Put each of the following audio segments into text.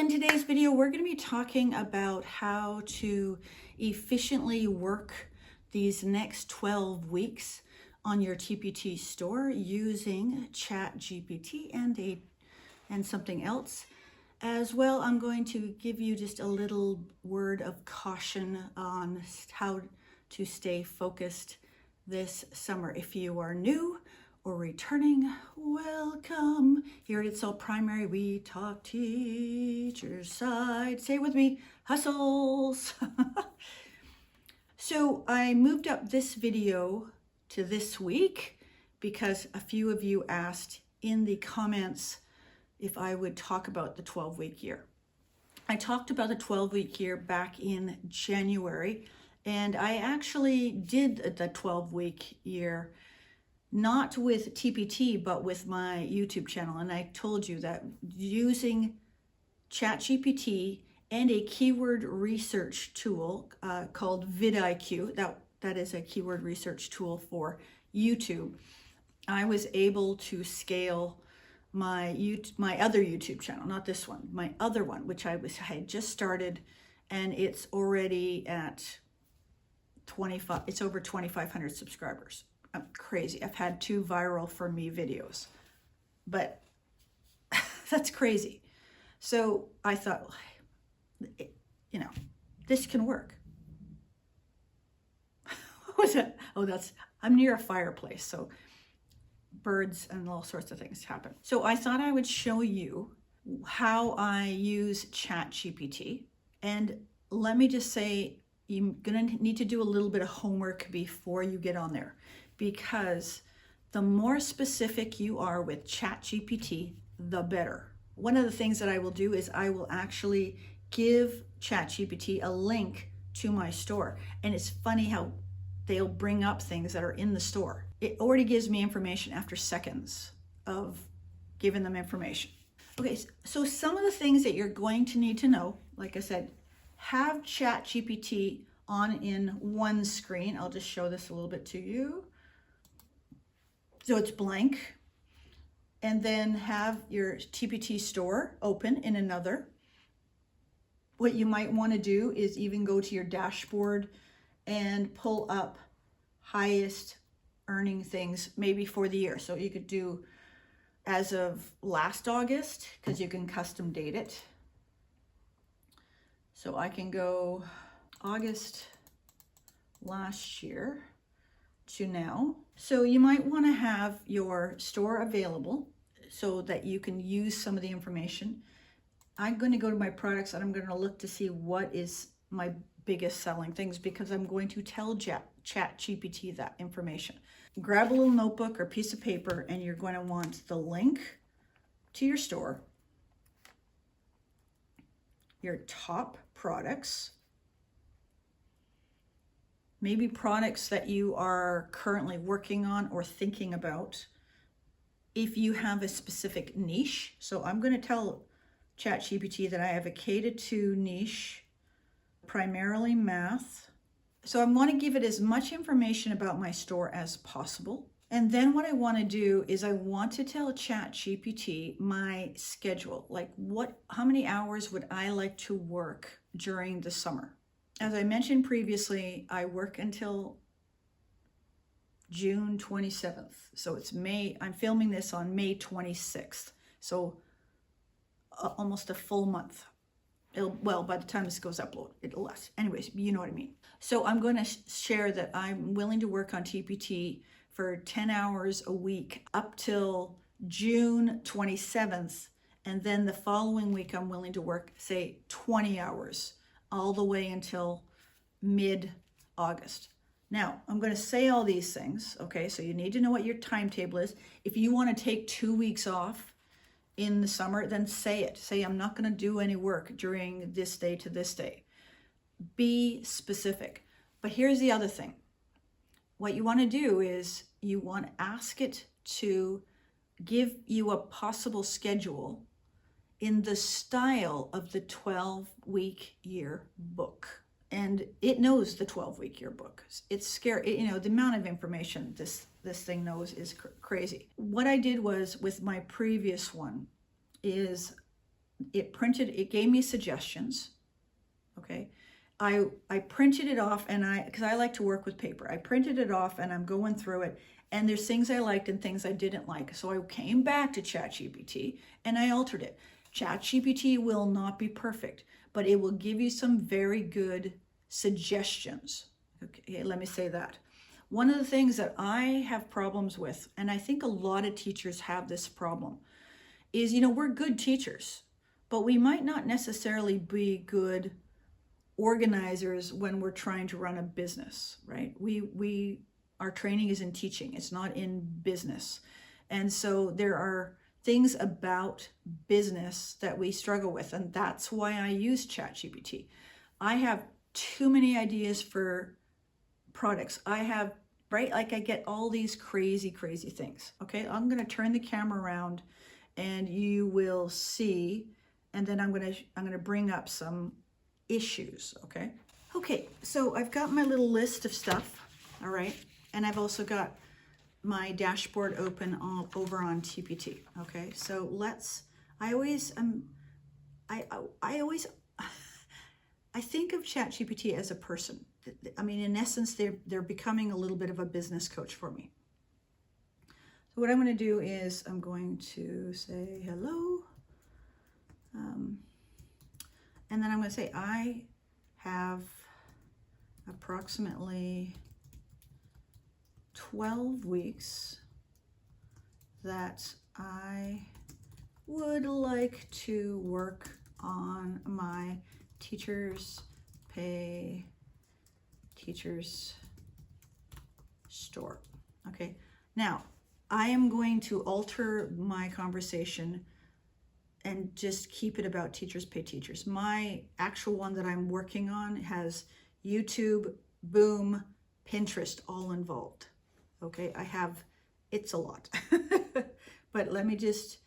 in today's video, we're going to be talking about how to efficiently work these next 12 weeks on your TPT store using ChatGPT and something else. As well, I'm going to give you just a little word of caution on how to stay focused this summer. If you are new or returning, welcome. Here at It's All Primary, we talk teacher side. Say it with me, hustles. So I moved up this video to this week because a few of you asked in the comments if I would talk about the 12-week year. I talked about the 12-week year back in January, and I actually did the 12-week year not with TPT, but with my YouTube channel. And I told you that using ChatGPT and a keyword research tool called vidIQ, that is a keyword research tool for YouTube, I was able to scale my other YouTube channel, not this one, my other one, which I had just started, and it's already at 25, it's over 2,500 subscribers. I'm crazy. I've had 2 viral for me videos, but that's crazy. So I thought, this can work. What was that? Oh, I'm near a fireplace, so birds and all sorts of things happen. So I thought I would show you how I use ChatGPT. And let me just say, you're gonna need to do a little bit of homework before you get on there, because the more specific you are with ChatGPT, the better. One of the things that I will do is I will actually give ChatGPT a link to my store. And it's funny how they'll bring up things that are in the store. It already gives me information after seconds of giving them information. Okay, so some of the things that you're going to need to know, like I said, have ChatGPT on in one screen. I'll just show this a little bit to you. So it's blank. And then have your TPT store open in another. What you might want to do is even go to your dashboard and pull up highest earning things maybe for the year. So you could do as of last August, because you can custom date it. So I can go August last year to now. So you might want to have your store available so that you can use some of the information. I'm going to go to my products and I'm going to look to see what is my biggest selling things, because I'm going to tell ChatGPT that information. Grab a little notebook or piece of paper, and you're going to want the link to your store, your top products, maybe products that you are currently working on or thinking about. If you have a specific niche, so I'm going to tell ChatGPT that I have a K-2 niche, primarily math. So I want to give it as much information about my store as possible. And then what I want to do is I want to tell ChatGPT my schedule, like how many hours would I like to work during the summer? As I mentioned previously, I work until June 27th. So it's May, I'm filming this on May 26th. So almost a full month. Well, by the time this goes upload, it'll last. Anyways, you know what I mean. So I'm going to share that I'm willing to work on TPT for 10 hours a week up till June 27th. And then the following week, I'm willing to work, say, 20 hours all the way until mid-August. Now, I'm going to say all these things, okay? So you need to know what your timetable is. If you want to take 2 weeks off in the summer, then say it. Say, I'm not going to do any work during this day to this day. Be specific. But here's the other thing. What you want to do is you want to ask it to give you a possible schedule in the style of the 12-week year book. And it knows the 12-week year book. It's scary. The amount of information this thing knows is crazy. What I did was with my previous one is it gave me suggestions. Okay. I printed it off, and because I like to work with paper, I printed it off and I'm going through it, and there's things I liked and things I didn't like. So I came back to ChatGPT and I altered it. ChatGPT will not be perfect, but it will give you some very good suggestions. Okay, let me say that. One of the things that I have problems with, and I think a lot of teachers have this problem, is, we're good teachers, but we might not necessarily be good organizers when we're trying to run a business, right? Our training is in teaching, it's not in business. And so there are things about business that we struggle with, and that's why I use ChatGPT. I have too many ideas for products. I get all these crazy things. Okay, I'm going to turn the camera around and you will see, and then I'm going to bring up some issues. Okay, so I've got my little list of stuff. All right, and I've also got my dashboard open over on TPT. Okay, so I always I think of ChatGPT as a person. I mean, in essence, they're becoming a little bit of a business coach for me. So what I'm going to do is I'm going to say hello. And then I'm going to say I have approximately 12 weeks that I would like to work on my Teachers Pay Teachers store. Okay, now I am going to alter my conversation and just keep it about Teachers Pay Teachers. My actual one that I'm working on has YouTube, Boom, Pinterest all involved. Okay, it's a lot. But let me just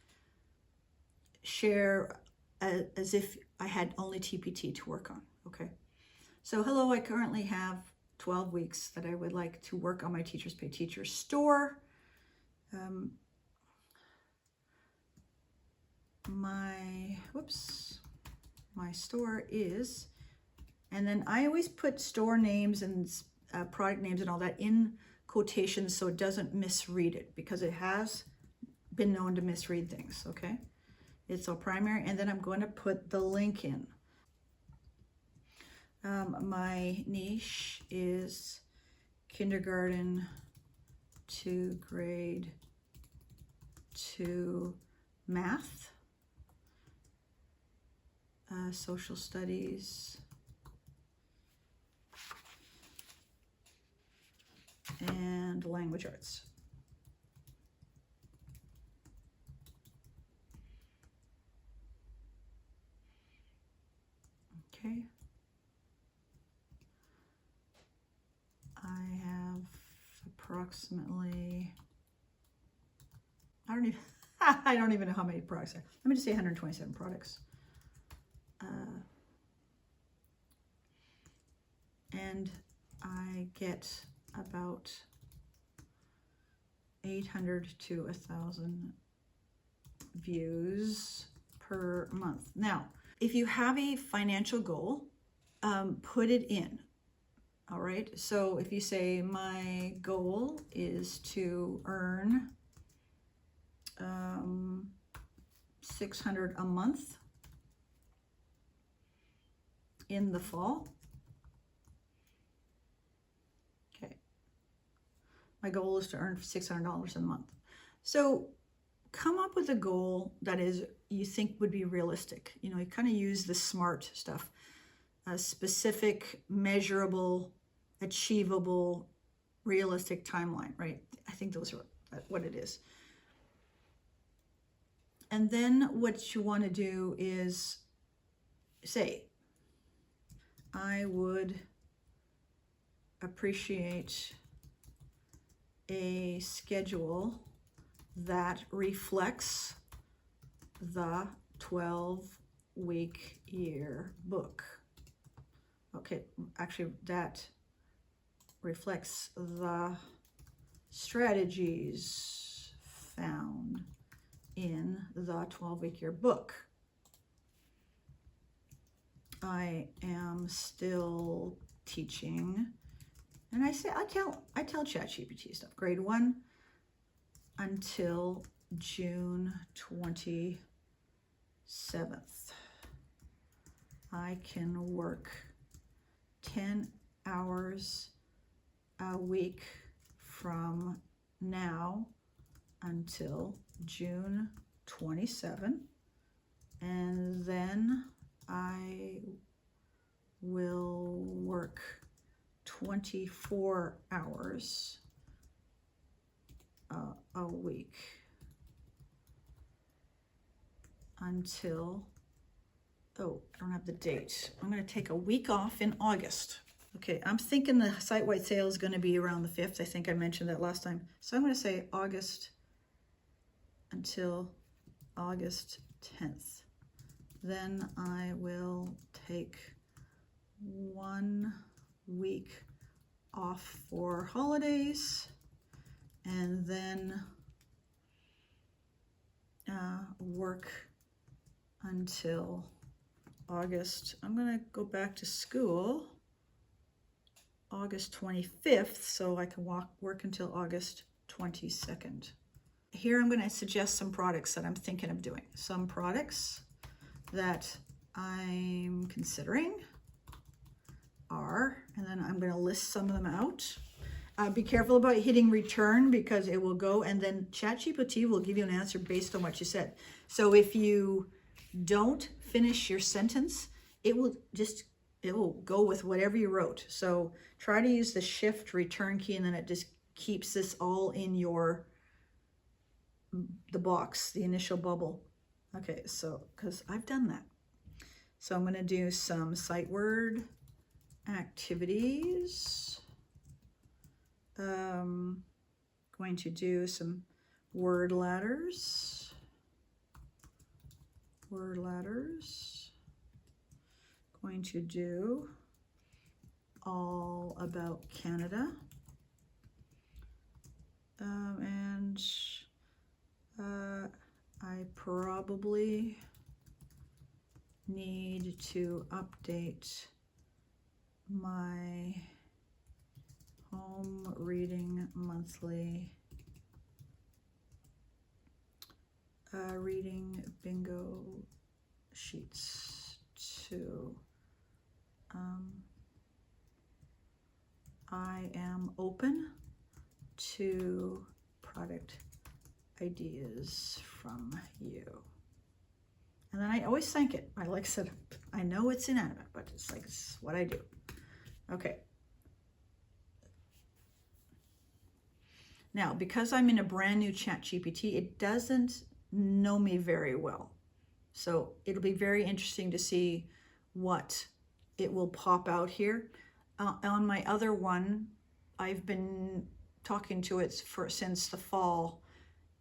share as if I had only TPT to work on. Okay, so hello, I currently have 12 weeks that I would like to work on my Teachers Pay Teachers store. My store is, and then I always put store names and product names and all that in quotations so it doesn't misread it, because it has been known to misread things. Okay, it's all primary, and then I'm going to put the link in. My niche is kindergarten to grade 2 math, social studies, and language arts. Okay. I have approximately, I don't even know how many products. Let me just say 127 products. And I get about 800 to 1,000 views per month. Now, if you have a financial goal, put it in. All right, so if you say my goal is to earn $600 a month in the fall. Okay, my goal is to earn $600 a month. So come up with a goal that you think would be realistic. You kind of use the SMART stuff. A specific, measurable, achievable, realistic timeline, right? I think those are what it is. And then what you want to do is say, I would appreciate a schedule that reflects the 12-week year book. Okay, actually that reflects the strategies found in the 12-week year book. I am still teaching, and I tell ChatGPT stuff. Grade 1 until June 27th. I can work 10 hours a week from now until June 27, and then I will work 24 hours a week until, oh, I don't have the date. I'm going to take a week off in August. Okay, I'm thinking the site-wide sale is going to be around the 5th. I think I mentioned that last time. So I'm going to say August until August 10th. Then I will take 1 week off for holidays, and then work until August. I'm going to go back to school August 25th, so I can work until August 22nd. Here I'm going to suggest some products that I'm thinking of doing. Some products that I'm considering are, and then I'm going to list some of them out. Be careful about hitting return, because it will go, and then ChatGPT will give you an answer based on what you said. So if you don't finish your sentence, it will go with whatever you wrote. So try to use the shift return key, and then it just keeps this all in the box, the initial bubble. Okay, so because I've done that. So I'm going to do some sight word activities. Going to do some word ladders. Going to do all about Canada. And I probably need to update my home reading monthly reading bingo sheets too. I am open to product ideas from you. And then I always thank it. I like said, I know it's inanimate, but it's like, it's what I do. Okay. Now, because I'm in a brand new ChatGPT, it doesn't know me very well. So it'll be very interesting to see what it will pop out here. On my other one, I've been talking to it since the fall.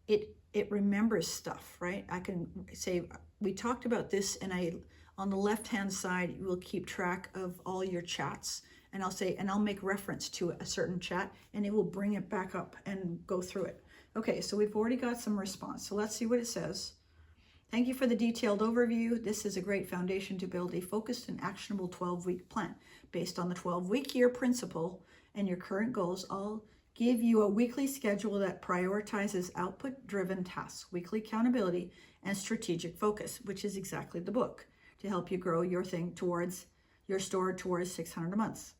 It remembers stuff, right? I can say, we talked about this, and on the left-hand side, you will keep track of all your chats. And I'll say, and I'll make reference to a certain chat, and it will bring it back up and go through it. Okay, so we've already got some response. So let's see what it says. Thank you for the detailed overview. This is a great foundation to build a focused and actionable 12-week plan. Based on the 12-week year principle and your current goals, I'll give you a weekly schedule that prioritizes output-driven tasks, weekly accountability, and strategic focus, which is exactly the book, to help you grow your thing towards your store towards 600 a month.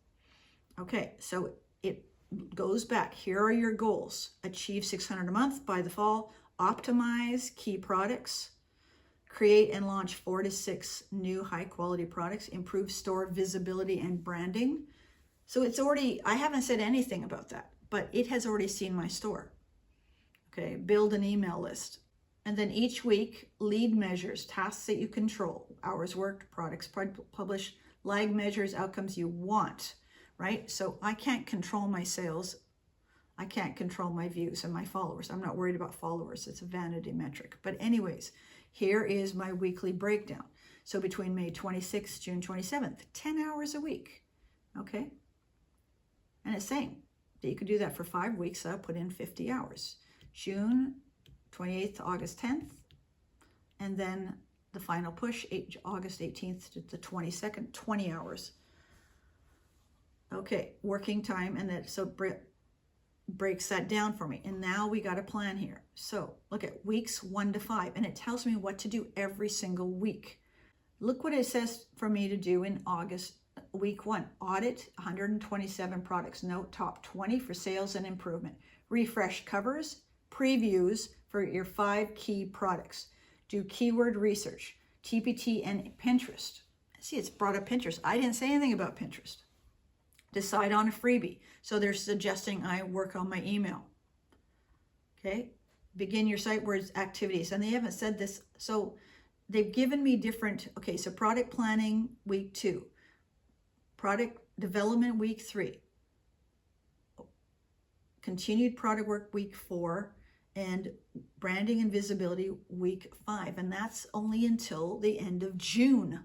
Okay, so it goes back. Here are your goals. Achieve 600 a month by the fall, optimize key products, create and launch 4 to 6 new high quality products, improve store visibility and branding. So it's already, I haven't said anything about that, but it has already seen my store. Okay, build an email list. And then each week, lead measures, tasks that you control, hours worked, products published, lag measures, outcomes you want, right? So I can't control my sales. I can't control my views and my followers. I'm not worried about followers. It's a vanity metric. But anyways, here is my weekly breakdown. So between May 26th, June 27th, 10 hours a week, okay? And it's saying that you could do that for 5 weeks. So I'll put in 50 hours. June 28th to August 10th, and then the final push, August 18th to the 22nd, 20 hours. Okay, working time, and that so breaks that down for me. And now we got a plan here. So look at weeks 1 to 5, and it tells me what to do every single week. Look what it says for me to do in August, week 1. Audit 127 products. Note top 20 for sales and improvement. Refresh covers, previews for your 5 key products. Do keyword research, TPT and Pinterest. See, it's brought up Pinterest. I didn't say anything about Pinterest. Decide on a freebie. So they're suggesting I work on my email. Okay. Begin your site words activities. And they haven't said this. So they've given me different, okay, so product planning week 2, product development week 3, continued product work week 4, and branding and visibility week 5. And that's only until the end of June,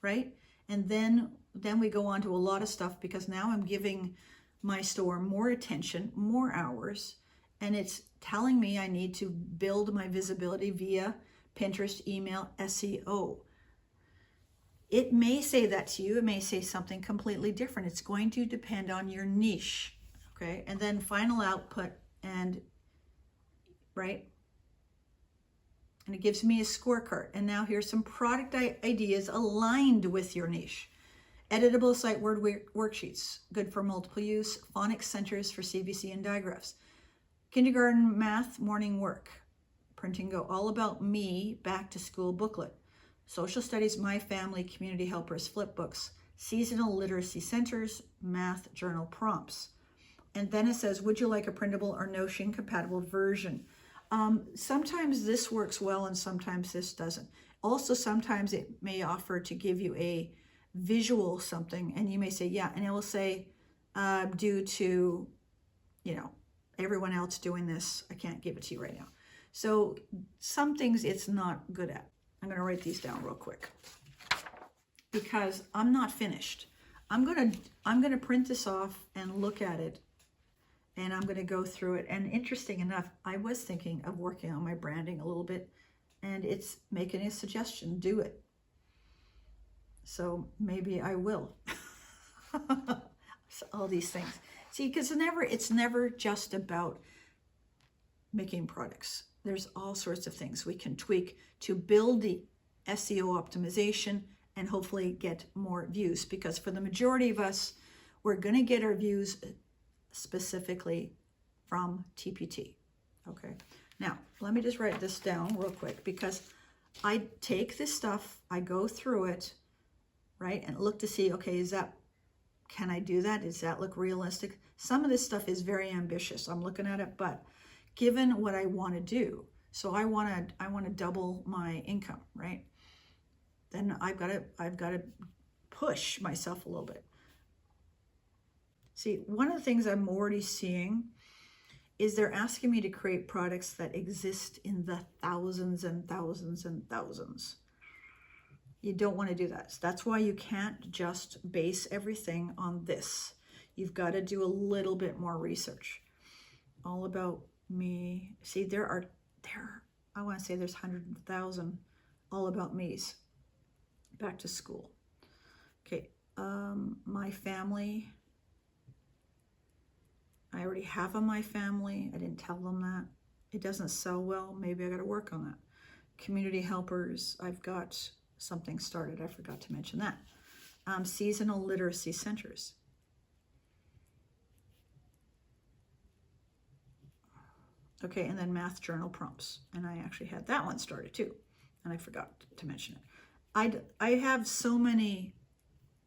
right? And then we go on to a lot of stuff, because now I'm giving my store more attention, more hours, and it's telling me I need to build my visibility via Pinterest, email, SEO. It may say that to you. It may say something completely different. It's going to depend on your niche, okay? And then final output, and right? And it gives me a scorecard. And now here's some product ideas aligned with your niche. Editable site word worksheets, good for multiple use. Phonics centers for CVC and digraphs. Kindergarten math morning work. Print and go. All about me back to school booklet. Social studies, my family, community helpers, flip books. Seasonal literacy centers, math journal prompts. And then it says, would you like a printable or Notion compatible version? Sometimes this works well and sometimes this doesn't. Also, sometimes it may offer to give you a visual something, and you may say, yeah, and it will say, due to, everyone else doing this, I can't give it to you right now. So some things it's not good at. I'm going to write these down real quick because I'm not finished. I'm going to print this off and look at it, and I'm going to go through it. And interesting enough, I was thinking of working on my branding a little bit, and it's making a suggestion, do it. So maybe I will. So all these things. See, because it's never just about making products. There's all sorts of things we can tweak to build the SEO optimization and hopefully get more views. Because for the majority of us, we're going to get our views specifically from TPT. Okay. Now, let me just write this down real quick, because I take this stuff, I go through it, right, and look to see, okay, can I do that? Does that look realistic? Some of this stuff is very ambitious. I'm looking at it, but given what I want to do, so I want to double my income, right? Then I've got to push myself a little bit. See, one of the things I'm already seeing is they're asking me to create products that exist in the thousands and thousands and thousands. You don't want to do that. So that's why you can't just base everything on this. You've got to do a little bit more research. All about me. See, I want to say there's 100,000 all about me's. Back to school. Okay, my family. I already have a my family. I didn't tell them that. It doesn't sell well. Maybe I got to work on that. Community helpers. I've got something started. I forgot to mention that. Seasonal literacy centers. Okay, and then math journal prompts. And I actually had that one started too. And I forgot to mention it. I got so many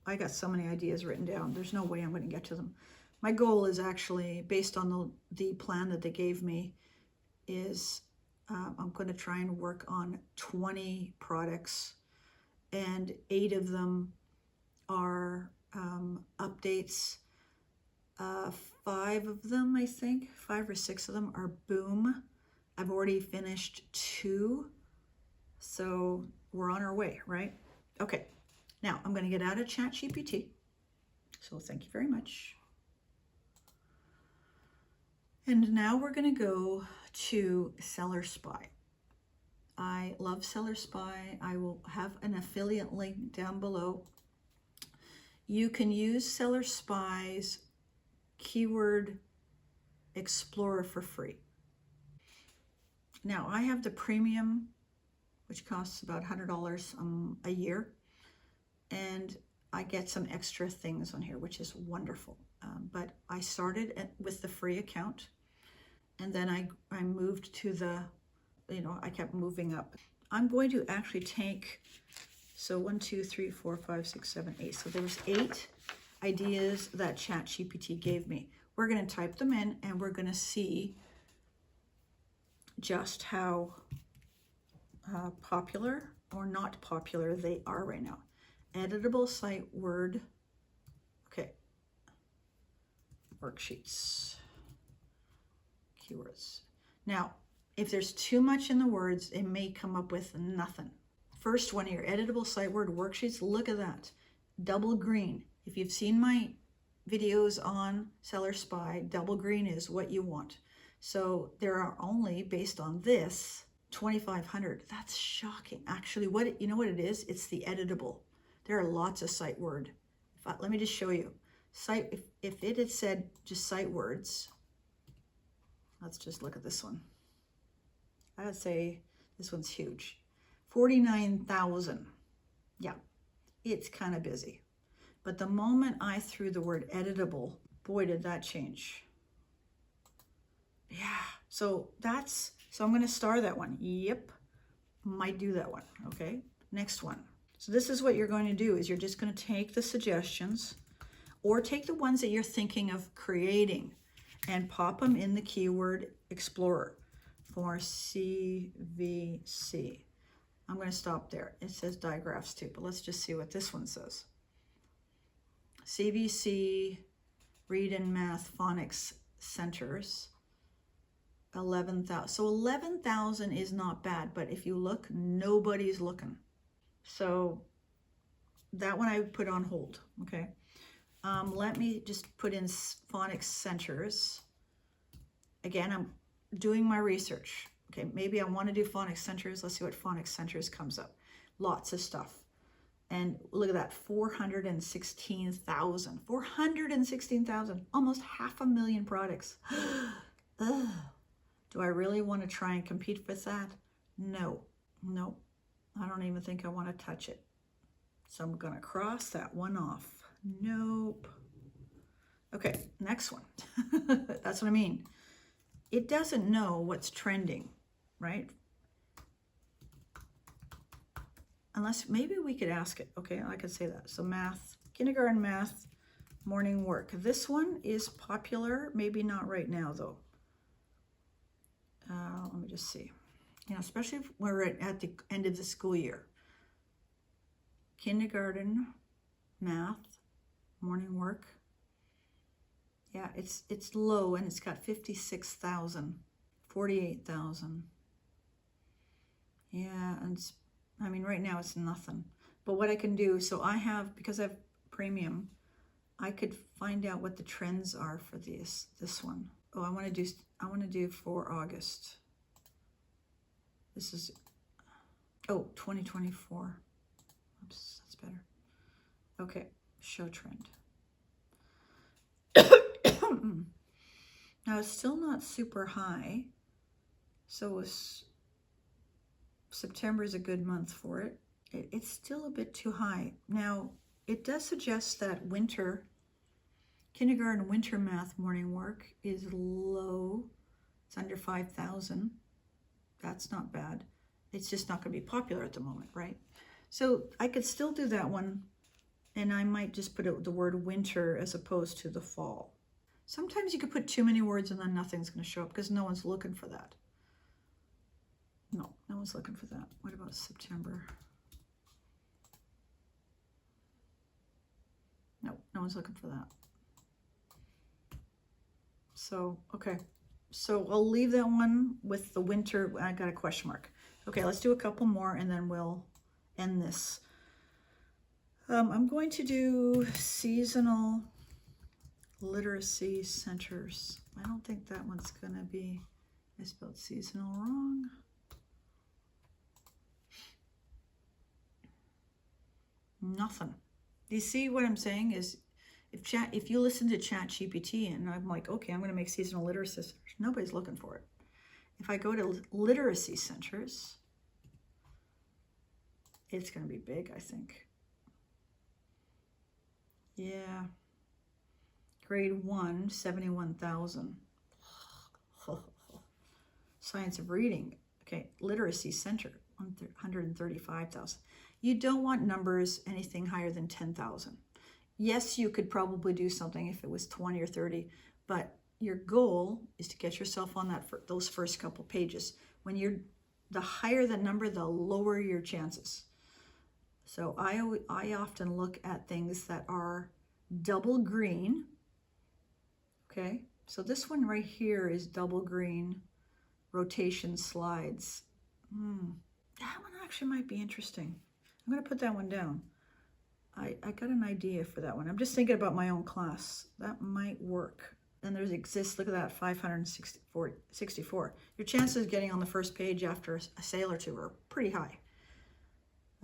ideas written down. There's no way I'm going to get to them. My goal is actually, based on the plan that they gave me, is I'm going to try and work on 20 products, and 8 of them are updates. 5 of them, I think, 5 or 6 of them are boom. I've already finished 2, so we're on our way, right? Okay, now I'm going to get out of ChatGPT. So thank you very much. And now we're going to go to Seller Spy. I love Seller Spy. I will have an affiliate link down below. You can use Seller Spy's Keyword Explorer for free. Now, I have the premium, which costs about $100 a year, and I get some extra things on here, which is wonderful. But I started with the free account, and then I moved to the, I kept moving up. I'm going to actually take, so 1, 2, 3, 4, 5, 6, 7, 8. So there was 8 ideas that ChatGPT gave me. We're going to type them in, and we're going to see just how popular or not popular they are right now. Editable site word. Okay. Worksheets. Keywords. Now, if there's too much in the words, it may come up with nothing. First one here, editable site word worksheets. Look at that. Double green. If you've seen my videos on Seller Spy, double green is what you want. So there are only, based on this, 2,500. That's shocking. Actually, you know what it is? It's the editable. There are lots of sight word. Let me just show you. If it had said just sight words, let's just look at this one. I would say this one's huge. 49,000. Yeah, it's kind of busy. But the moment I threw the word editable, boy, did that change. Yeah, so I'm going to star that one. Yep, might do that one. Okay, next one. So this is what you're going to do, is you're just going to take the suggestions or take the ones that you're thinking of creating and pop them in the Keyword Explorer for CVC. I'm going to stop there. It says digraphs too, but let's just see what this one says. CVC, Read and Math Phonics Centers. 11,000. So 11,000 is not bad, but if you look, nobody's looking. So that one I put on hold. Okay. Let me just put in phonics centers. Again, I'm doing my research. Okay, maybe I want to do phonics centers. Let's see what phonics centers comes up. Lots of stuff. And look at that, 416,000. 416,000, almost 500,000 products. Ugh. Do I really want to try and compete with that? No, I don't even think I want to touch it. So I'm going to cross that one off. Nope. Okay, next one. That's what I mean. It doesn't know what's trending, right? Unless maybe we could ask it. Okay, I could say that. So math, kindergarten math, morning work. This one is popular. Maybe not right now though. Let me just see. Especially if we're at the end of the school year. Kindergarten, math, morning work. Yeah, it's low and it's got 56,000, 48,000. Yeah, and I mean right now it's nothing. But what I can do, so because I have premium, I could find out what the trends are for this one. Oh, I want to do for August. This is 2024. Oops, that's better. Okay, show trend. Now it's still not super high. So September is a good month for it. It's still a bit too high. Now, it does suggest that kindergarten winter math morning work is low. It's under 5,000. That's not bad. It's just not going to be popular at the moment, right? So I could still do that one, and I might just put the word winter as opposed to the fall. Sometimes you could put too many words and then nothing's going to show up because no one's looking for that. No one's looking for that. What about September? No one's looking for that. So, okay. So I'll leave that one with the winter. I got a question mark. Okay, let's do a couple more and then we'll end this. I'm going to do seasonal literacy centers. I don't think that one's going to be, I spelled seasonal wrong. Nothing. Do you see what I'm saying? Is if you listen to ChatGPT and I'm like, okay, I'm going to make seasonal literacy centers, nobody's looking for it. If I go to literacy centers, it's going to be big, I think. Yeah. Grade 1, 71,000. Science of reading. Okay, literacy center, 135,000. You don't want numbers anything higher than 10,000. Yes, you could probably do something if it was 20 or 30, but your goal is to get yourself on those first couple pages. The higher the number, the lower your chances. So I often look at things that are double green. Okay, so this one right here is double green, rotation slides. That one actually might be interesting. I'm going to put that one down. I got an idea for that one. I'm just thinking about my own class. That might work. And look at that, 564. Your chances of getting on the first page after a sale or two are pretty high.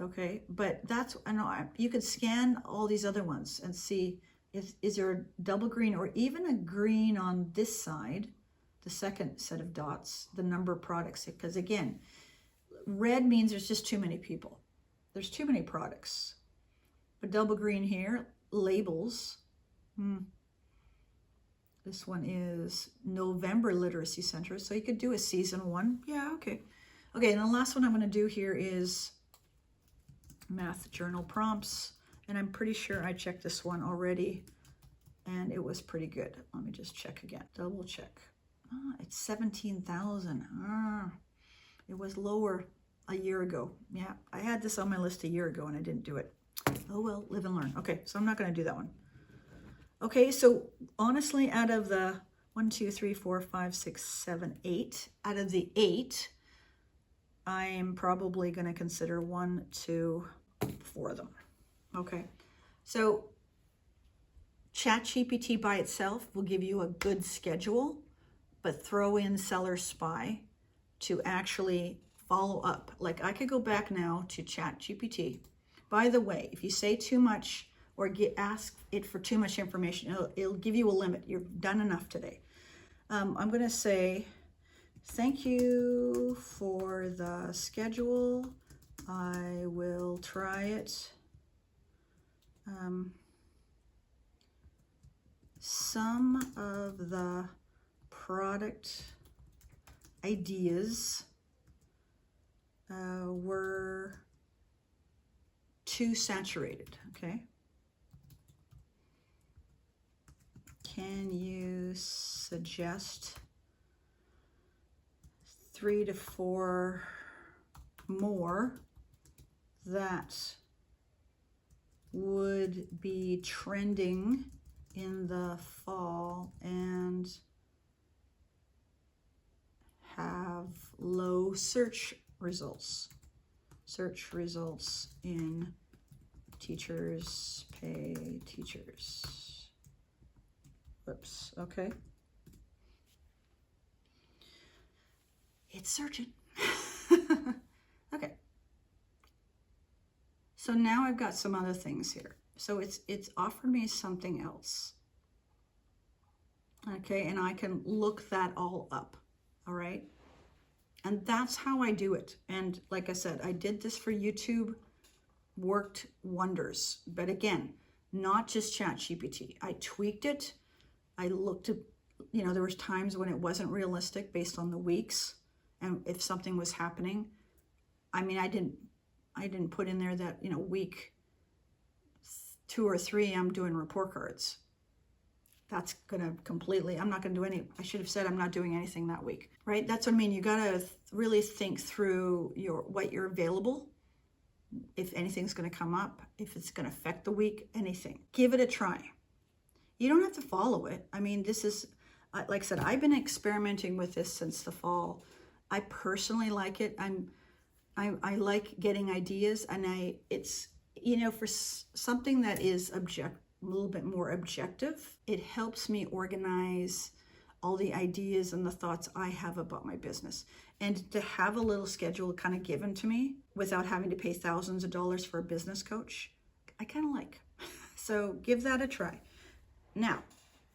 Okay, but I know you could scan all these other ones and see is there a double green or even a green on this side, the second set of dots, the number of products. Because again, red means there's just too many people. There's too many products. But double green here, labels. This one is November Literacy Center. So you could do a season one. Yeah, okay. Okay, and the last one I'm going to do here is math journal prompts. And I'm pretty sure I checked this one already and it was pretty good. Let me just check again, double check. It's 17,000. It was lower a year ago. Yeah, I had this on my list a year ago and I didn't do it. Oh well, live and learn. Okay, so I'm not going to do that one. Okay, so honestly, out of the 1, 2, 3, 4, 5, 6, 7, 8, out of the 8, I'm probably going to consider 1, 2, 4 of them. Okay, so ChatGPT by itself will give you a good schedule, but throw in Seller Spy to actually follow up. Like I could go back now to ChatGPT. By the way, if you say too much or ask it for too much information, it'll give you a limit. You've done enough today. I'm going to say, thank you for the schedule. I will try it. Some of the product ideas were too saturated, okay? Can you suggest 3 to 4 more that would be trending in the fall and have low search results? Search results in teachers pay teachers. Whoops, okay. It's searching. Okay. So now I've got some other things here. So it's offered me something else. Okay, and I can look that all up. All right. And that's how I do it. And like I said, I did this for YouTube, worked wonders. But again, not just ChatGPT. I tweaked it. I looked at, there was times when it wasn't realistic based on the weeks and if something was happening. I mean, I didn't put in there that, week 2 or 3, I'm doing report cards. That's going to I'm not going to do I should have said I'm not doing anything that week, right? That's what I mean. You got to really think through what you're available, if anything's going to come up, if it's going to affect the week, anything. Give it a try. You don't have to follow it. I mean, this is, like I said, I've been experimenting with this since the fall. I personally like it. I like getting ideas, and it's, for something that is a little bit more objective, it helps me organize all the ideas and the thoughts I have about my business. And to have a little schedule kind of given to me without having to pay thousands of dollars for a business coach, I kind of like. So give that a try. Now,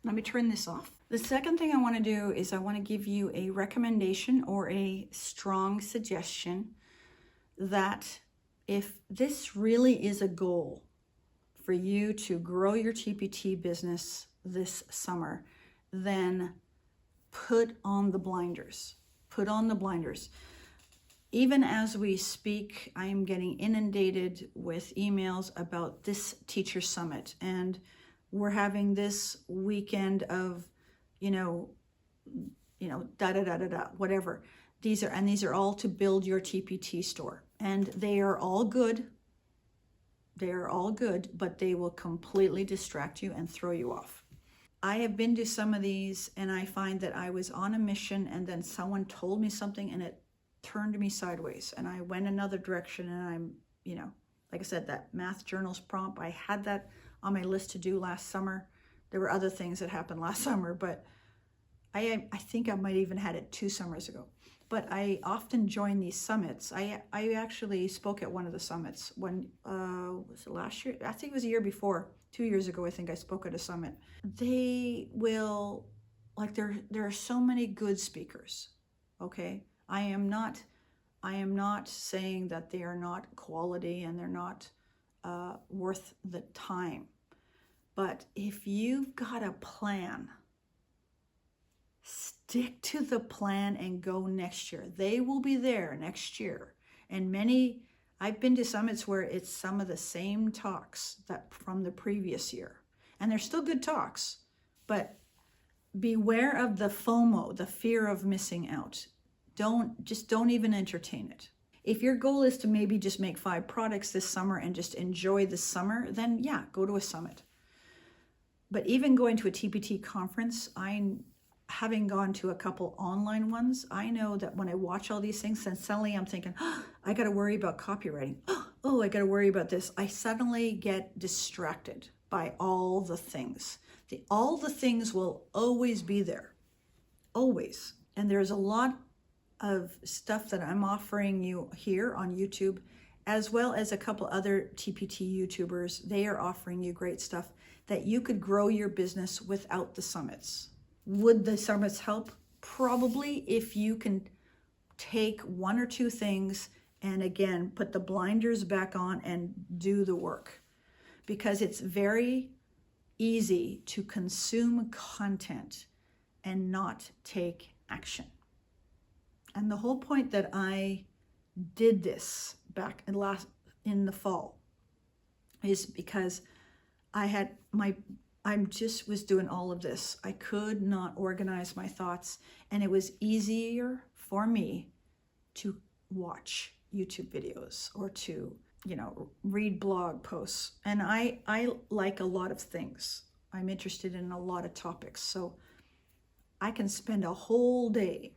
let me turn this off. The second thing I want to do is I want to give you a recommendation or a strong suggestion that if this really is a goal for you to grow your TPT business this summer, then put on the blinders. Put on the blinders. Even as we speak, I am getting inundated with emails about this teacher summit, and we're having this weekend of, whatever. These are all to build your TPT store, and they are all good. They are all good, but they will completely distract you and throw you off. I have been to some of these, and I find that I was on a mission, and then someone told me something, and it turned me sideways, and I went another direction. And I'm, like I said, that math journals prompt, I had that on my list to do last summer. There were other things that happened last summer, but I think I might even had it 2 summers ago. But I often join these summits. I actually spoke at one of the summits. Was it last year? I think it was a year before. 2 years ago, I think I spoke at a summit. They will, there are so many good speakers, okay? I am not saying that they are not quality and they're not worth the time. But if you've got a plan, stick to the plan and go next year. They will be there next year. And I've been to summits where it's some of the same talks that from the previous year. And they're still good talks, but beware of the FOMO, the fear of missing out. Don't even entertain it. If your goal is to maybe just make 5 products this summer and just enjoy the summer, then yeah, go to a summit. But even going to a TPT conference, having gone to a couple online ones, I know that when I watch all these things, then suddenly I'm thinking, I got to worry about copywriting. I got to worry about this. I suddenly get distracted by all the things. All the things will always be there, always. And there's a lot of stuff that I'm offering you here on YouTube, as well as a couple other TPT YouTubers. They are offering you great stuff that you could grow your business without the summits. Would the summits help? Probably, if you can take 1 or 2 things and again, put the blinders back on and do the work. Because it's very easy to consume content and not take action. And the whole point that I did this back in the fall is because I just was doing all of this. I could not organize my thoughts, and it was easier for me to watch YouTube videos or to, read blog posts. And I like a lot of things. I'm interested in a lot of topics. So I can spend a whole day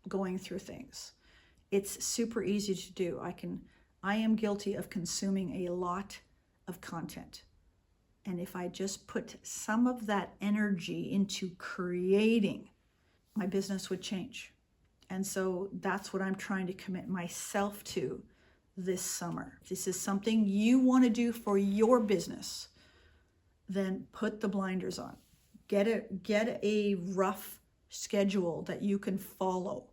going through things. It's super easy to do. I am guilty of consuming a lot of content. And if I just put some of that energy into creating, my business would change. And so that's what I'm trying to commit myself to this summer. If this is something you want to do for your business, then put the blinders on. Get a rough schedule that you can follow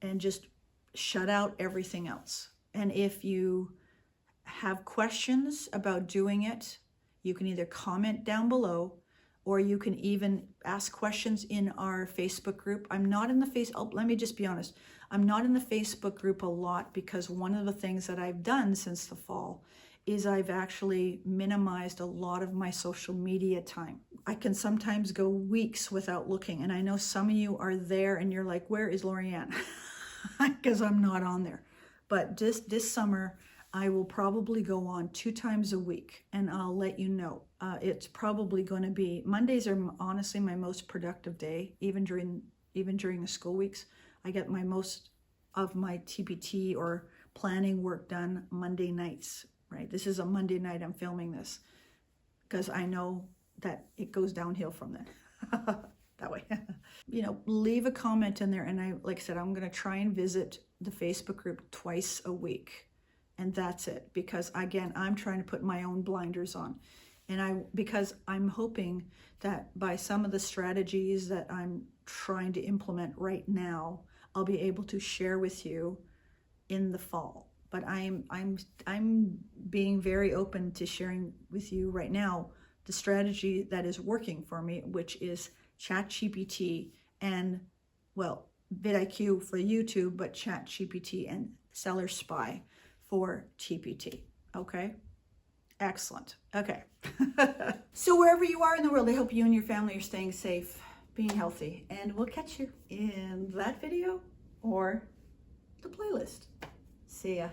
and just shut out everything else. And if you have questions about doing it, you can either comment down below, or you can even ask questions in our Facebook group. I'm not in the let me just be honest. I'm not in the Facebook group a lot because one of the things that I've done since the fall is I've actually minimized a lot of my social media time. I can sometimes go weeks without looking, and I know some of you are there and you're like, where is Lorianne? Because I'm not on there. But just this summer, I will probably go on 2 times a week, and I'll let you know. It's probably going to be, Mondays are honestly my most productive day, even during the school weeks. I get most of my TPT or planning work done Monday nights, right? This is a Monday night I'm filming this because I know that it goes downhill from then. That way. Leave a comment in there, and like I said, I'm going to try and visit the Facebook group twice a week. And that's it. Because again, I'm trying to put my own blinders on. And because I'm hoping that by some of the strategies that I'm trying to implement right now, I'll be able to share with you in the fall. But I'm being very open to sharing with you right now the strategy that is working for me, which is ChatGPT and, well, vidIQ for YouTube, but ChatGPT and Seller Spy for TPT. Okay? Excellent. Okay. So wherever you are in the world, I hope you and your family are staying safe, being healthy, and we'll catch you in that video or the playlist. See ya.